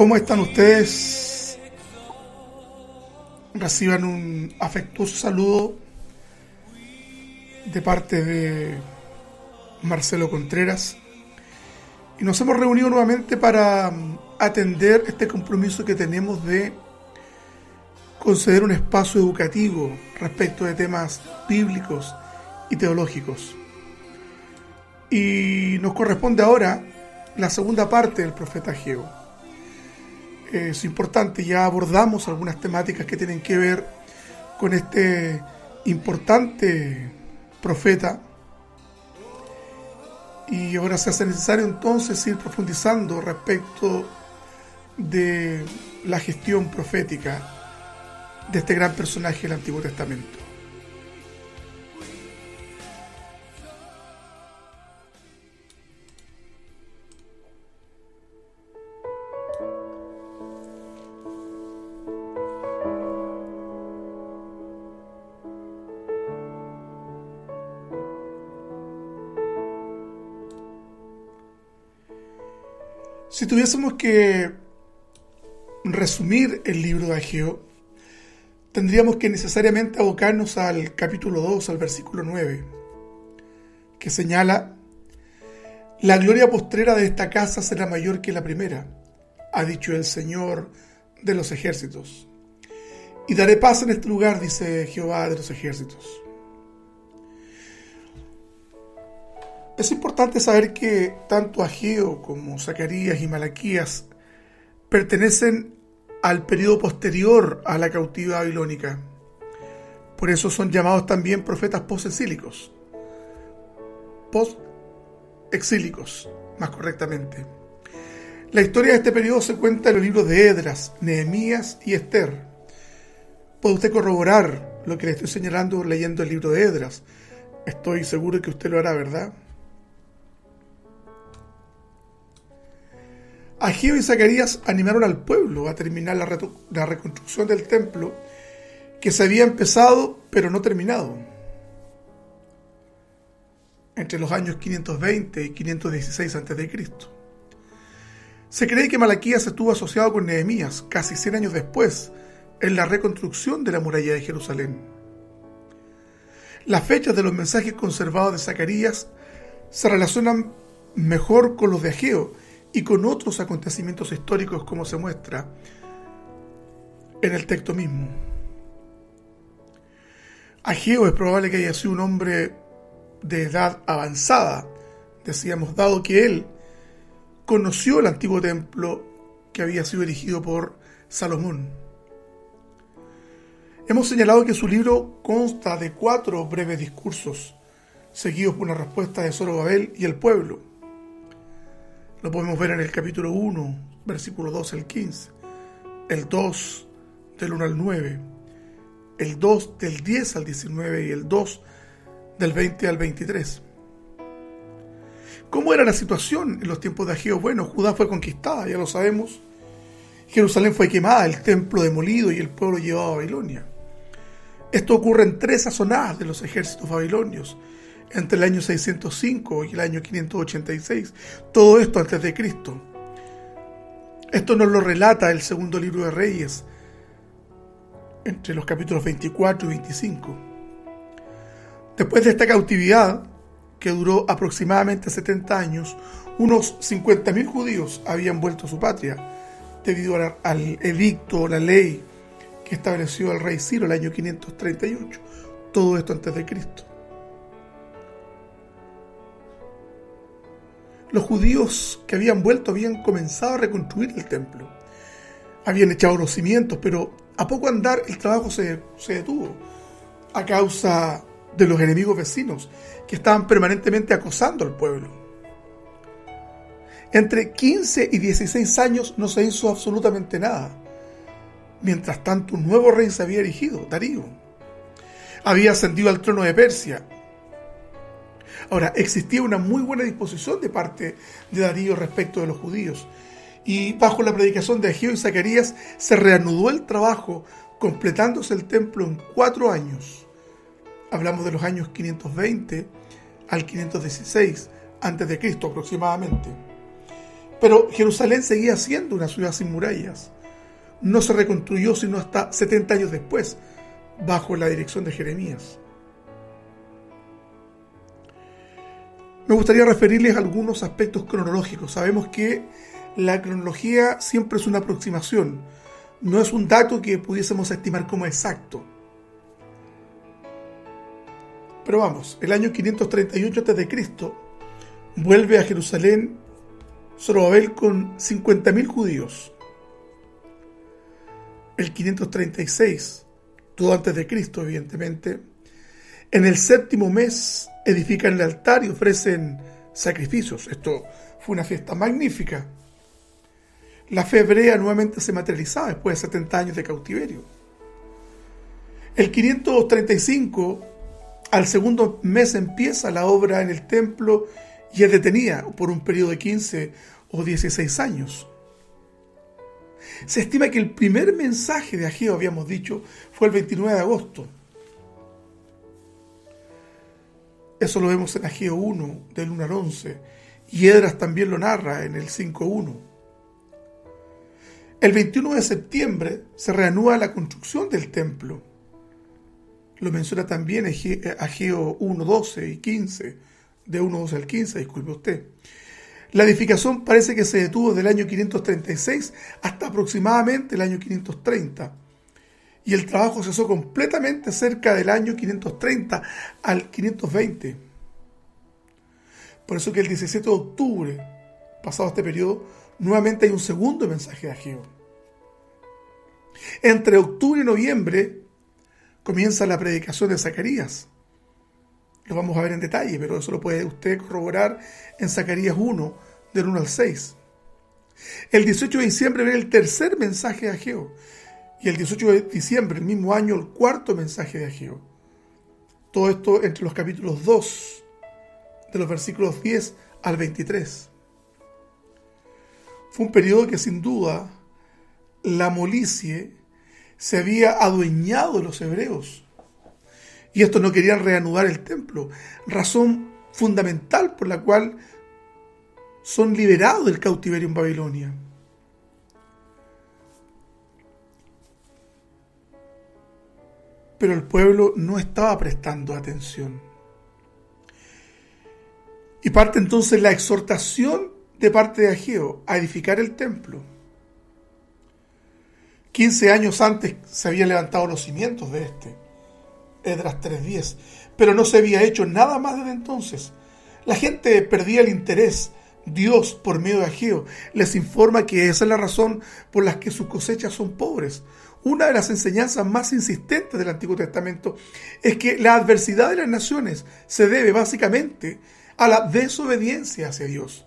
¿Cómo están ustedes? Reciban un afectuoso saludo de parte de Marcelo Contreras. Y nos hemos reunido nuevamente para atender este compromiso que tenemos de conceder un espacio educativo respecto de temas bíblicos y teológicos. Y nos corresponde ahora la segunda parte del profeta Ageo. Es importante, ya abordamos algunas temáticas que tienen que ver con este importante profeta, y ahora se hace necesario entonces ir profundizando respecto de la gestión profética de este gran personaje del Antiguo Testamento. Si tuviésemos que resumir el libro de Ageo, tendríamos que necesariamente abocarnos al capítulo 2, al versículo 9, que señala: la gloria postrera de esta casa será mayor que la primera, ha dicho el Señor de los ejércitos. Y daré paz en este lugar, dice Jehová de los ejércitos. Es importante saber que tanto Ageo como Zacarías y Malaquías pertenecen al periodo posterior a la cautividad babilónica. Por eso son llamados también profetas post-exílicos, más correctamente. La historia de este periodo se cuenta en los libros de Esdras, Nehemías y Esther. Puede usted corroborar lo que le estoy señalando leyendo el libro de Esdras. Estoy seguro que usted lo hará, ¿verdad? Ageo y Zacarías animaron al pueblo a terminar la reconstrucción del templo, que se había empezado pero no terminado entre los años 520 y 516 a.C. Se cree que Malaquías estuvo asociado con Nehemías casi 100 años después en la reconstrucción de la muralla de Jerusalén. Las fechas de los mensajes conservados de Zacarías se relacionan mejor con los de Ageo y con otros acontecimientos históricos, como se muestra en el texto mismo. Ageo es probable que haya sido un hombre de edad avanzada, decíamos, dado que él conoció el antiguo templo que había sido erigido por Salomón. Hemos señalado que su libro consta de 4 breves discursos, seguidos por una respuesta de Zorobabel y el pueblo. Lo podemos ver en el capítulo 1, versículo 12 al 15, el 2 del 1 al 9, el 2 del 10 al 19 y el 2 del 20 al 23. ¿Cómo era la situación en los tiempos de Ageo? Bueno, Judá fue conquistada, ya lo sabemos. Jerusalén fue quemada, el templo demolido y el pueblo llevado a Babilonia. Esto ocurre en 3 azonadas de los ejércitos babilonios, entre el año 605 y el año 586, todo esto antes de Cristo. Esto nos lo relata el segundo libro de Reyes, entre los capítulos 24 y 25. Después de esta cautividad, que duró aproximadamente 70 años, unos 50.000 judíos habían vuelto a su patria, debido al edicto, la ley que estableció el rey Ciro el año 538, todo esto antes de Cristo. Los judíos que habían vuelto habían comenzado a reconstruir el templo. Habían echado los cimientos, pero a poco andar el trabajo se detuvo a causa de los enemigos vecinos que estaban permanentemente acosando al pueblo. Entre 15 y 16 años no se hizo absolutamente nada. Mientras tanto, un nuevo rey se había erigido, Darío. Había ascendido al trono de Persia. Ahora, existía una muy buena disposición de parte de Darío respecto de los judíos, y bajo la predicación de Ageo y Zacarías se reanudó el trabajo, completándose el templo en 4 años. Hablamos de los años 520 al 516 a.C. aproximadamente. Pero Jerusalén seguía siendo una ciudad sin murallas. No se reconstruyó sino hasta 70 años después, bajo la dirección de Jeremías. Me gustaría referirles a algunos aspectos cronológicos. Sabemos que la cronología siempre es una aproximación, no es un dato que pudiésemos estimar como exacto. Pero vamos, el año 538 a.C. vuelve a Jerusalén Zorobabel con 50.000 judíos. El 536, todo antes de Cristo, evidentemente, en el 7º mes edifican el altar y ofrecen sacrificios. Esto fue una fiesta magnífica. La fe hebrea nuevamente se materializaba después de 70 años de cautiverio. El 535, al 2º mes, empieza la obra en el templo y es detenida por un periodo de 15 o 16 años. Se estima que el primer mensaje de Ageo, habíamos dicho, fue el 29 de agosto. Eso lo vemos en Ageo 1, del 1 al 11, y Esdras también lo narra en el 5.1. El 21 de septiembre se reanuda la construcción del templo. Lo menciona también Ageo 1.12 y 15, de 1.12 al 15, disculpe usted. La edificación parece que se detuvo del año 536 hasta aproximadamente el año 530, y el trabajo cesó completamente cerca del año 530 al 520. Por eso que el 17 de octubre, pasado este periodo, nuevamente hay un segundo mensaje de Ageo. Entre octubre y noviembre comienza la predicación de Zacarías. Lo vamos a ver en detalle, pero eso lo puede usted corroborar en Zacarías 1, del 1 al 6. El 18 de diciembre viene el tercer mensaje de Ageo. Y el 18 de diciembre, el mismo año, el cuarto mensaje de Ageo. Todo esto entre los capítulos 2, de los versículos 10 al 23. Fue un periodo que sin duda la molicie se había adueñado de los hebreos. Y estos no querían reanudar el templo, razón fundamental por la cual son liberados del cautiverio en Babilonia. Pero el pueblo no estaba prestando atención. Y parte entonces la exhortación de parte de Ageo a edificar el templo. 15 años antes se habían levantado los cimientos de este, Esdras 3:10, pero no se había hecho nada más desde entonces. La gente perdía el interés. Dios, por medio de Ageo, les informa que esa es la razón por la que sus cosechas son pobres. Una de las enseñanzas más insistentes del Antiguo Testamento es que la adversidad de las naciones se debe básicamente a la desobediencia hacia Dios.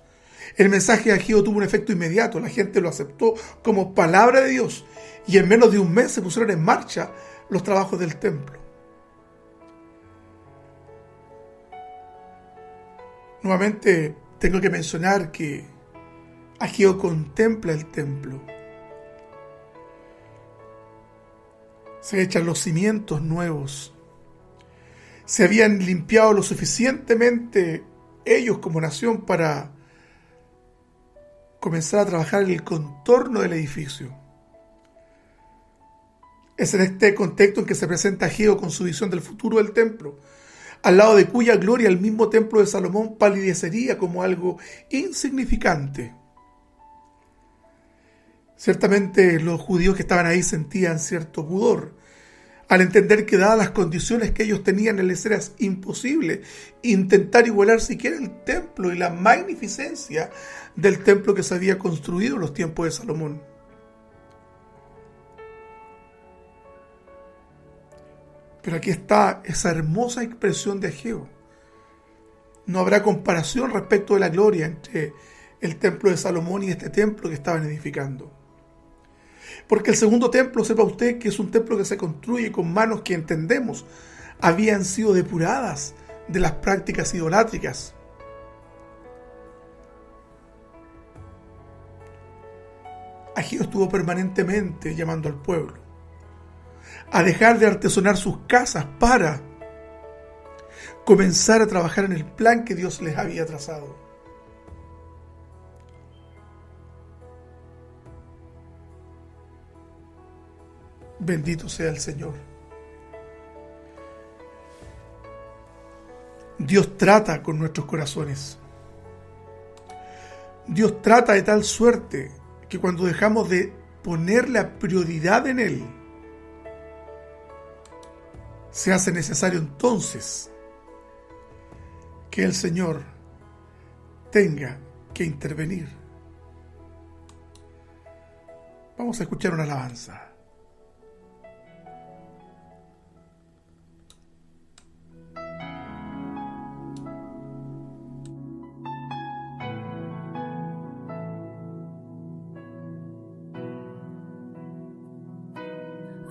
El mensaje de Ageo tuvo un efecto inmediato, la gente lo aceptó como palabra de Dios y en menos de un mes se pusieron en marcha los trabajos del templo. Nuevamente tengo que mencionar que Ageo contempla el templo. Se echan los cimientos nuevos. Se habían limpiado lo suficientemente ellos como nación para comenzar a trabajar en el contorno del edificio. Es en este contexto en que se presenta Ageo con su visión del futuro del templo, al lado de cuya gloria el mismo templo de Salomón palidecería como algo insignificante. Ciertamente los judíos que estaban ahí sentían cierto pudor al entender que dadas las condiciones que ellos tenían les era imposible intentar igualar siquiera el templo y la magnificencia del templo que se había construido en los tiempos de Salomón. Pero aquí está esa hermosa expresión de Ageo. No habrá comparación respecto de la gloria entre el templo de Salomón y este templo que estaban edificando. Porque el segundo templo, sepa usted que es un templo que se construye con manos que entendemos habían sido depuradas de las prácticas idolátricas. Ageo estuvo permanentemente llamando al pueblo a dejar de artesonar sus casas para comenzar a trabajar en el plan que Dios les había trazado. Bendito sea el Señor. Dios trata con nuestros corazones. Dios trata de tal suerte que cuando dejamos de poner la prioridad en Él, se hace necesario entonces que el Señor tenga que intervenir. Vamos a escuchar una alabanza.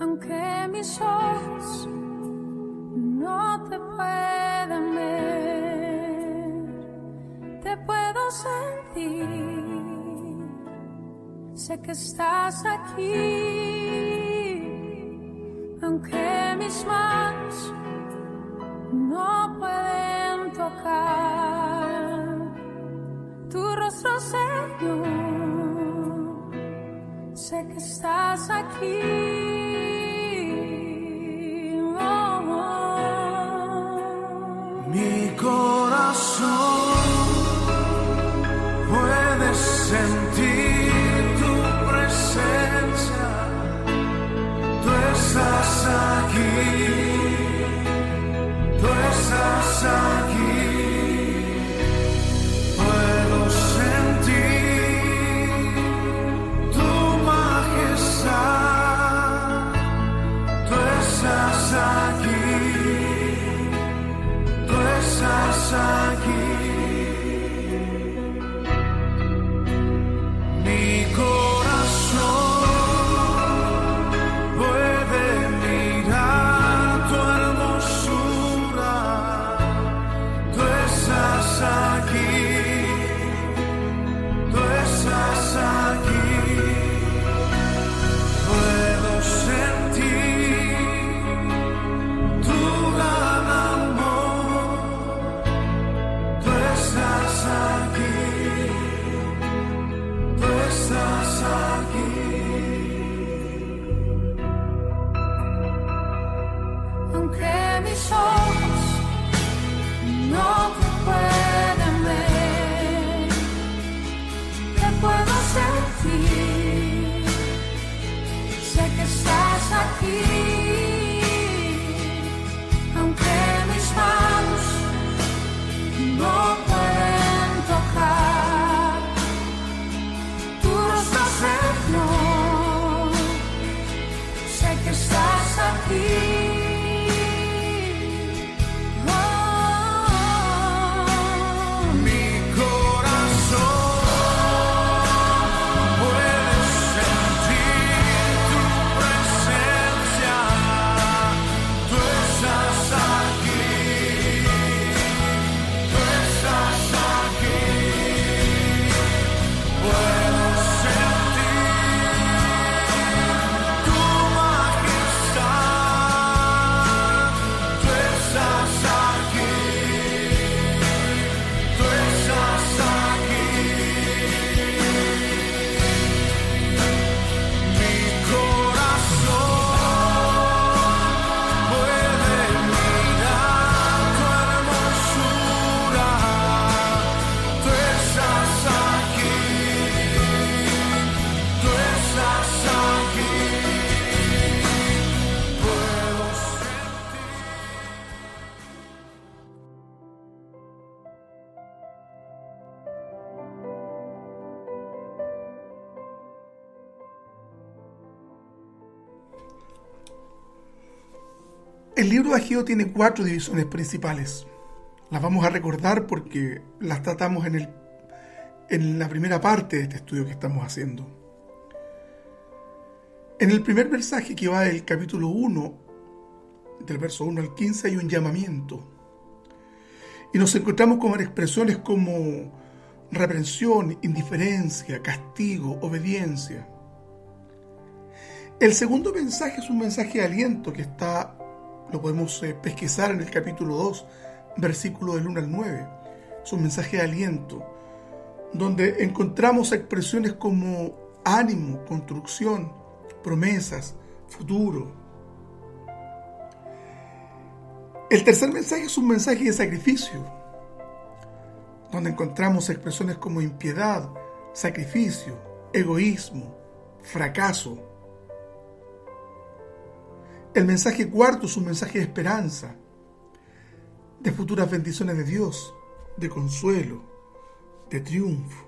Aunque mis ojos no te puedan ver, te puedo sentir. Sé que estás aquí. Aunque mis manos no pueden tocar tu rostro, Señor, sé que estás aquí. Mi corazón puede sentir tu presencia. Tú estás aquí. Tú estás aquí. Puedo sentir tu majestad. Tú estás aquí. Estás aquí. Mi corazón puede mirar tu hermosura. Tú estás aquí. Tú estás aquí. Puedo sentir tu gran amor. Tú estás aquí, tú estás aquí. Aunque mis ojos no te pueden ver, te puedo sentir. Sé que estás aquí. Aunque mis manos no pueden tocar tu rostro, Señor, sé que estás aquí. Mi corazón puede sentir tu presencia. Tú estás aquí. Tú estás aquí. Puedo sentir tu majestad. Tú estás aquí. Tú estás aquí. Mi corazón puede mirar tu hermosura. Tú estás aquí. Tú estás aquí. Puedo sentir. El libro de Ageo tiene 4 divisiones principales. Las vamos a recordar porque las tratamos en la primera parte de este estudio que estamos haciendo. En el primer mensaje, que va del capítulo 1, del verso 1 al 15, hay un llamamiento. Y nos encontramos con expresiones como reprensión, indiferencia, castigo, obediencia. El segundo mensaje es un mensaje de aliento que lo podemos pesquisar en el capítulo 2, versículo del 1 al 9. Es un mensaje de aliento, donde encontramos expresiones como ánimo, construcción, promesas, futuro. El tercer mensaje es un mensaje de sacrificio, donde encontramos expresiones como impiedad, sacrificio, egoísmo, fracaso. El mensaje cuarto es un mensaje de esperanza, de futuras bendiciones de Dios, de consuelo, de triunfo.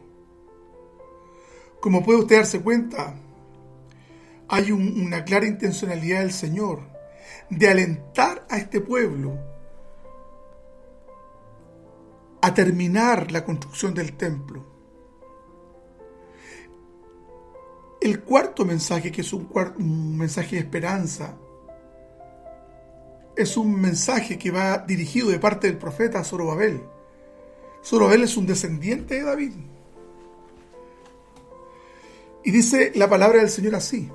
Como puede usted darse cuenta, hay una clara intencionalidad del Señor de alentar a este pueblo a terminar la construcción del templo. El cuarto mensaje, que es un mensaje de esperanza, es un mensaje que va dirigido de parte del profeta a Zorobabel. Zorobabel es un descendiente de David. Y dice la palabra del Señor así,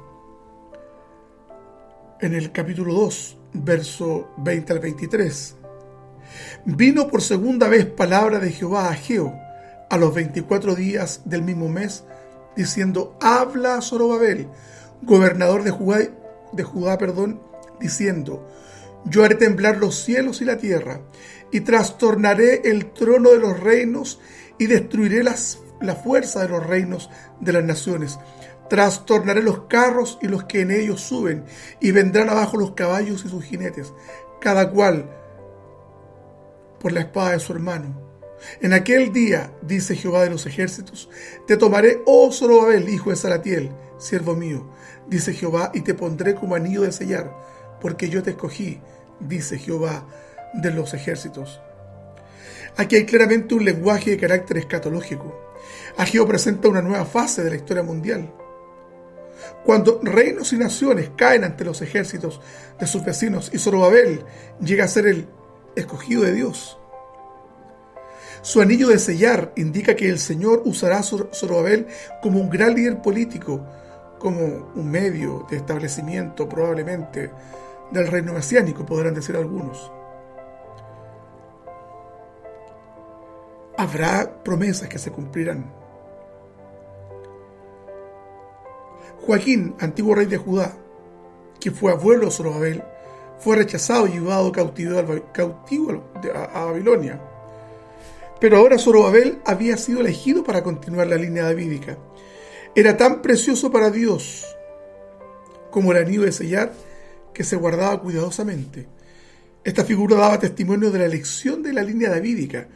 en el capítulo 2, verso 20 al 23. Vino por segunda vez palabra de Jehová a Ageo a los 24 días del mismo mes, diciendo: habla a Zorobabel, gobernador de Judá, diciendo: yo haré temblar los cielos y la tierra, y trastornaré el trono de los reinos, y destruiré la fuerza de los reinos de las naciones. Trastornaré los carros y los que en ellos suben, y vendrán abajo los caballos y sus jinetes, cada cual por la espada de su hermano. En aquel día, dice Jehová de los ejércitos, te tomaré, oh Zorobabel, hijo de Salatiel, siervo mío, dice Jehová, y te pondré como anillo de sellar, porque yo te escogí, dice Jehová de los ejércitos. Aquí hay claramente un lenguaje de carácter escatológico. Ageo presenta una nueva fase de la historia mundial. Cuando reinos y naciones caen ante los ejércitos de sus vecinos y Zorobabel llega a ser el escogido de Dios. Su anillo de sellar indica que el Señor usará a Zorobabel como un gran líder político, como un medio de establecimiento probablemente del reino mesiánico, podrán decir algunos. Habrá promesas que se cumplirán. Joaquín, antiguo rey de Judá, que fue abuelo de Zorobabel, fue rechazado y llevado cautivo a Babilonia. Pero ahora Zorobabel había sido elegido para continuar la línea davídica. Era tan precioso para Dios como el anillo de sellar, que se guardaba cuidadosamente. Esta figura daba testimonio de la elección de la línea davídica,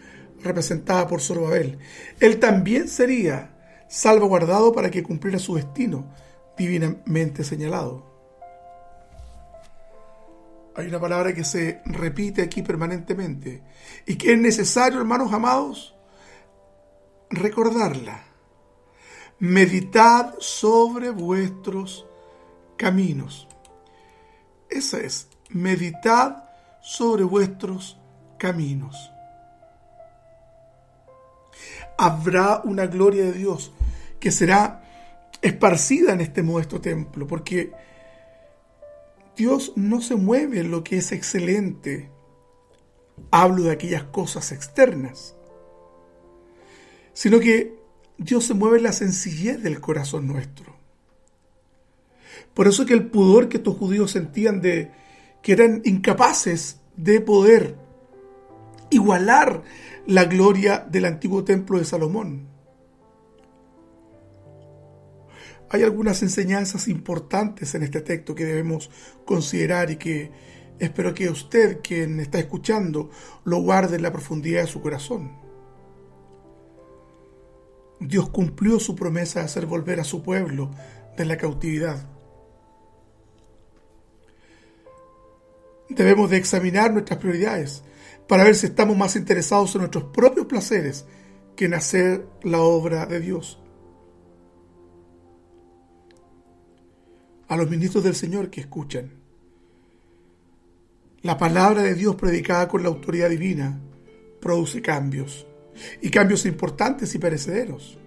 representada por Zorobabel. Él también sería salvaguardado para que cumpliera su destino divinamente señalado. Hay una palabra que se repite aquí permanentemente y que es necesario, hermanos amados, recordarla. Meditad sobre vuestros caminos. Esa es, meditad sobre vuestros caminos. Habrá una gloria de Dios que será esparcida en este modesto templo, porque Dios no se mueve en lo que es excelente. Hablo de aquellas cosas externas, sino que Dios se mueve en la sencillez del corazón nuestro. Por eso que el pudor que estos judíos sentían de que eran incapaces de poder igualar la gloria del antiguo templo de Salomón. Hay algunas enseñanzas importantes en este texto que debemos considerar y que espero que usted, quien está escuchando, lo guarde en la profundidad de su corazón. Dios cumplió su promesa de hacer volver a su pueblo de la cautividad. Debemos de examinar nuestras prioridades para ver si estamos más interesados en nuestros propios placeres que en hacer la obra de Dios. A los ministros del Señor que escuchan, la palabra de Dios predicada con la autoridad divina produce cambios, y cambios importantes y imperecederos.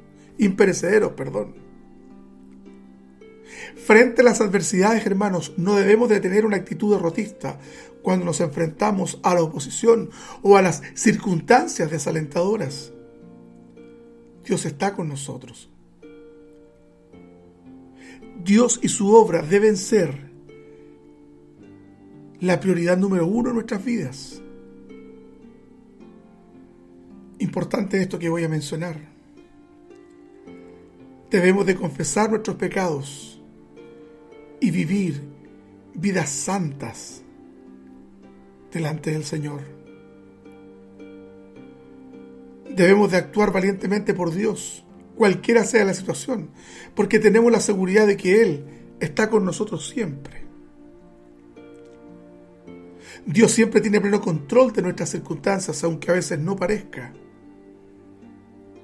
Frente a las adversidades, hermanos, no debemos de tener una actitud derrotista cuando nos enfrentamos a la oposición o a las circunstancias desalentadoras. Dios está con nosotros. Dios y su obra deben ser la prioridad número uno en nuestras vidas. Importante esto que voy a mencionar. Debemos de confesar nuestros pecados y vivir vidas santas delante del Señor. Debemos de actuar valientemente por Dios, cualquiera sea la situación, porque tenemos la seguridad de que Él está con nosotros siempre. Dios siempre tiene pleno control de nuestras circunstancias, aunque a veces no parezca.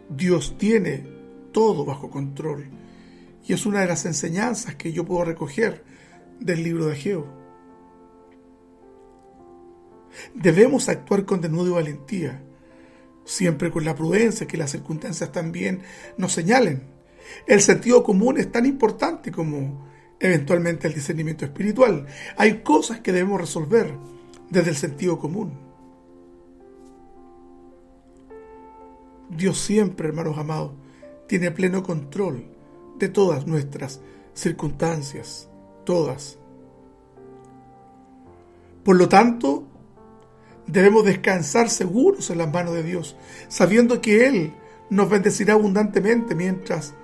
Dios tiene todo bajo control, y es una de las enseñanzas que yo puedo recoger del libro de Ageo. Debemos actuar con denuedo y valentía, siempre con la prudencia que las circunstancias también nos señalen. El sentido común es tan importante como eventualmente el discernimiento espiritual. Hay cosas que debemos resolver desde el sentido común. Dios siempre, hermanos amados, tiene pleno control de todas nuestras circunstancias, todas. Por lo tanto, debemos descansar seguros en las manos de Dios, sabiendo que Él nos bendecirá abundantemente mientras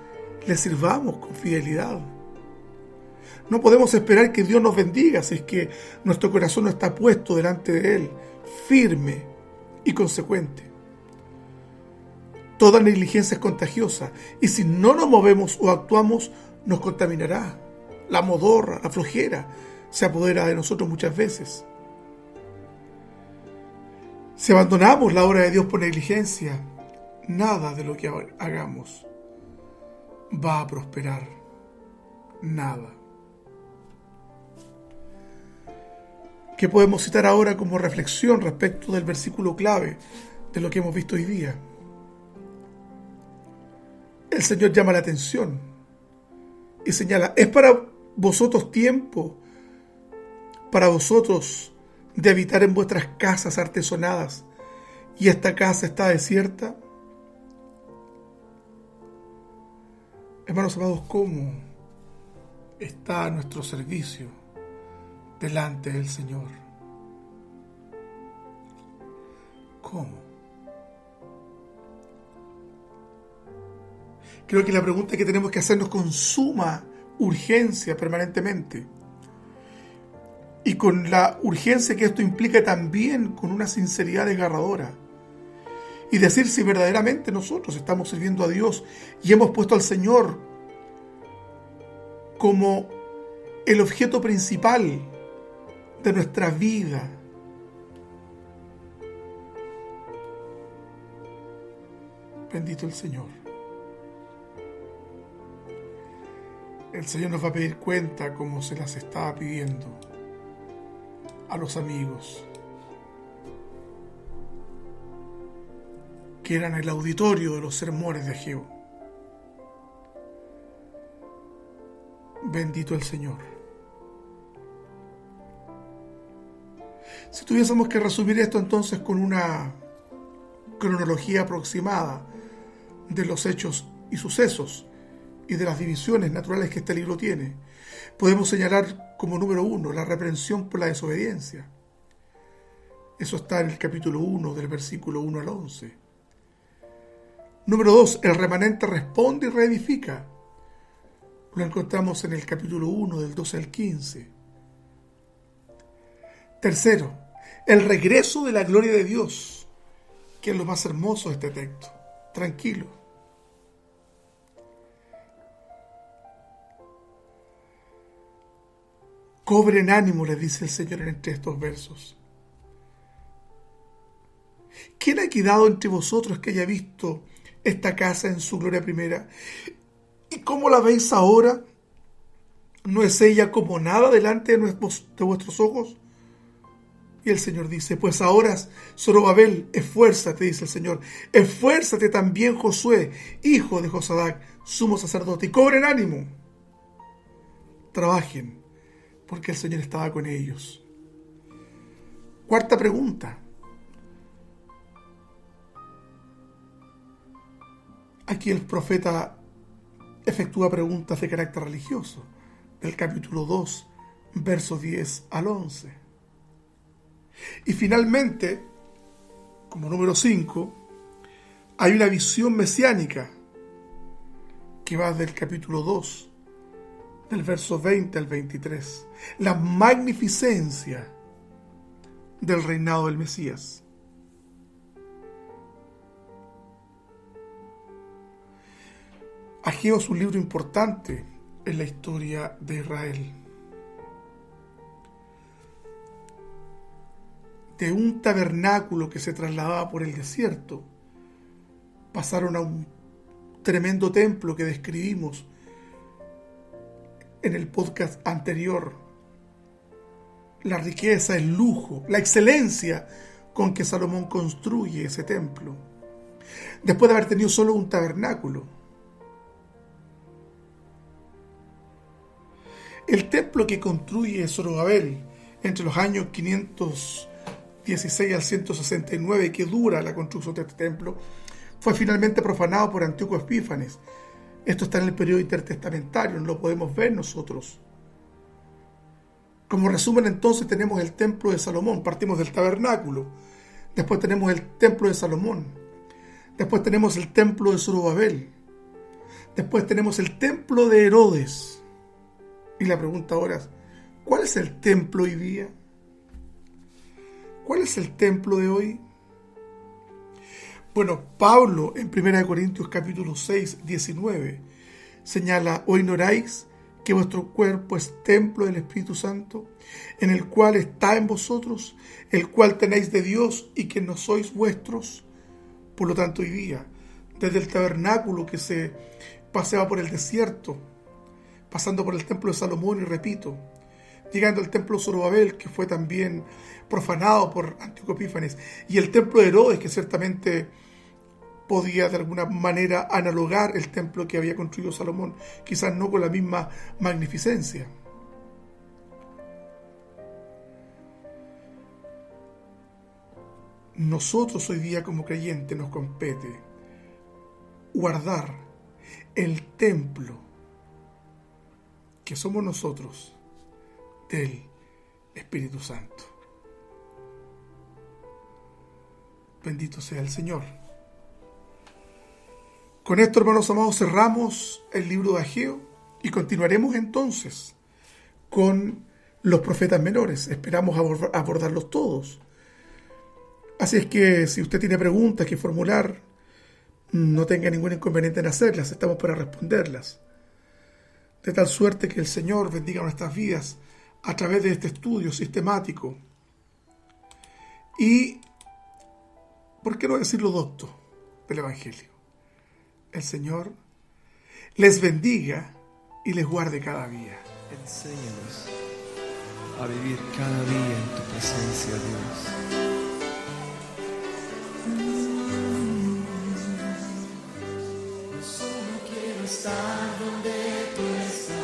le sirvamos con fidelidad. No podemos esperar que Dios nos bendiga si es que nuestro corazón no está puesto delante de Él, firme y consecuente. Toda negligencia es contagiosa, y si no nos movemos o actuamos, nos contaminará. La modorra, la flojera, se apodera de nosotros muchas veces. Si abandonamos la obra de Dios por negligencia, nada de lo que hagamos va a prosperar. Nada. ¿Qué podemos citar ahora como reflexión respecto del versículo clave de lo que hemos visto hoy día? El Señor llama la atención y señala: es para vosotros tiempo, para vosotros de habitar en vuestras casas artesonadas, y esta casa está desierta. Hermanos amados, ¿cómo está nuestro servicio delante del Señor? ¿Cómo? Creo que la pregunta que tenemos que hacernos con suma urgencia permanentemente, y con la urgencia que esto implica también con una sinceridad desgarradora, y decir si verdaderamente nosotros estamos sirviendo a Dios y hemos puesto al Señor como el objeto principal de nuestra vida. Bendito el Señor. El Señor nos va a pedir cuenta como se las estaba pidiendo a los amigos que eran el auditorio de los sermones de Ageo. Bendito el Señor. Si tuviésemos que resumir esto entonces con una cronología aproximada de los hechos y sucesos y de las divisiones naturales que este libro tiene, podemos señalar como número 1 la reprensión por la desobediencia. Eso está en el capítulo 1, del versículo 1 al 11. Número 2, el remanente responde y reedifica. Lo encontramos en el capítulo 1, del 12 al 15. Tercero, el regreso de la gloria de Dios, que es lo más hermoso de este texto. Tranquilo. Cobren ánimo, les dice el Señor entre estos versos. ¿Quién ha quedado entre vosotros que haya visto esta casa en su gloria primera? ¿Y cómo la veis ahora? ¿No es ella como nada delante de vuestros ojos? Y el Señor dice: pues ahora, Zorobabel, esfuérzate, dice el Señor. Esfuérzate también, Josué, hijo de Josadac, sumo sacerdote, y cobren ánimo. Trabajen, porque el Señor estaba con ellos. Cuarta pregunta. Aquí el profeta efectúa preguntas de carácter religioso, del capítulo 2, versos 10 al 11. Y finalmente, como número 5, hay una visión mesiánica que va del capítulo 2, del verso 20 al 23. La magnificencia del reinado del Mesías. Ageo es un libro importante en la historia de Israel. De un tabernáculo que se trasladaba por el desierto, pasaron a un tremendo templo que describimos en el podcast anterior. La riqueza, el lujo, la excelencia con que Salomón construye ese templo, después de haber tenido solo un tabernáculo. El templo que construye Zorobabel entre los años 516 al 169, que dura la construcción de este templo, fue finalmente profanado por Antíoco Epífanes. Esto está en el periodo intertestamentario, no lo podemos ver nosotros. Como resumen, entonces, tenemos el templo de Salomón. Partimos del tabernáculo. Después tenemos el templo de Salomón. Después tenemos el templo de Zorobabel. Después tenemos el templo de Herodes. Y la pregunta ahora es, ¿cuál es el templo hoy día? ¿Cuál es el templo de hoy? Bueno, Pablo en 1 Corintios capítulo 6, 19 señala: ¿o ignoráis que vuestro cuerpo es templo del Espíritu Santo, en el cual está en vosotros, el cual tenéis de Dios y que no sois vuestros? Por lo tanto, hoy día, desde el tabernáculo que se paseaba por el desierto, pasando por el templo de Salomón y repito, llegando al templo de Zorobabel, que fue también profanado por Antíoco Epífanes, y el templo de Herodes, que ciertamente podía de alguna manera analogar el templo que había construido Salomón, quizás no con la misma magnificencia. Nosotros hoy día como creyentes nos compete guardar el templo que somos nosotros del Espíritu Santo. Bendito sea el Señor. Con esto, hermanos amados, cerramos el libro de Ageo y continuaremos entonces con los profetas menores. Esperamos abordarlos todos. Así es que si usted tiene preguntas que formular, no tenga ningún inconveniente en hacerlas, estamos para responderlas. De tal suerte que el Señor bendiga nuestras vidas a través de este estudio sistemático. Y, ¿por qué no decirlo docto del Evangelio? El Señor les bendiga y les guarde cada día. Enséñanos a vivir cada día en tu presencia, Dios. Solo quiero estar donde tú estás,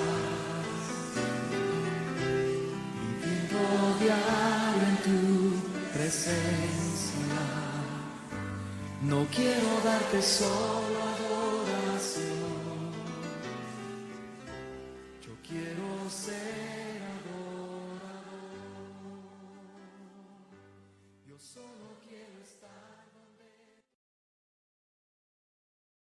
viviendo diario en tu presencia. No quiero darte solo adoración, yo quiero ser adorador. Yo solo quiero estar